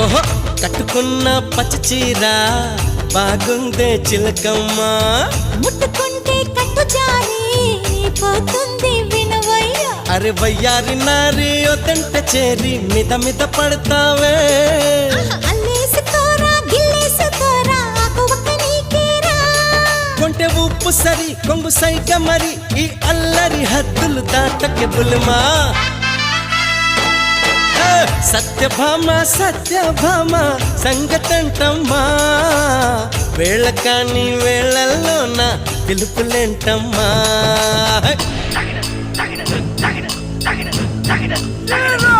ఓహో కట్టుకున్న పచ్చ చీర బాగుందే చిలకమ్మ ముట్టుకుంటే కట్టు జారి పోతుంది వినవయ్య అరే వయ్యారి నారి ఒదంట చేరి మిద మిద పడతావే అల్లేసుకోరా గిల్లేసుకోరా ఆకువక్క నీకేరా కొంటె ఉప్పు సరి కొంగు సైక మరి ఈ అల్లరి హద్దులు దాటకే బుల్మా సత్యభామ సంగతంటమ్మా వేళ కాని వేళల్లోన పిలుపులేంటమ్మా Hero!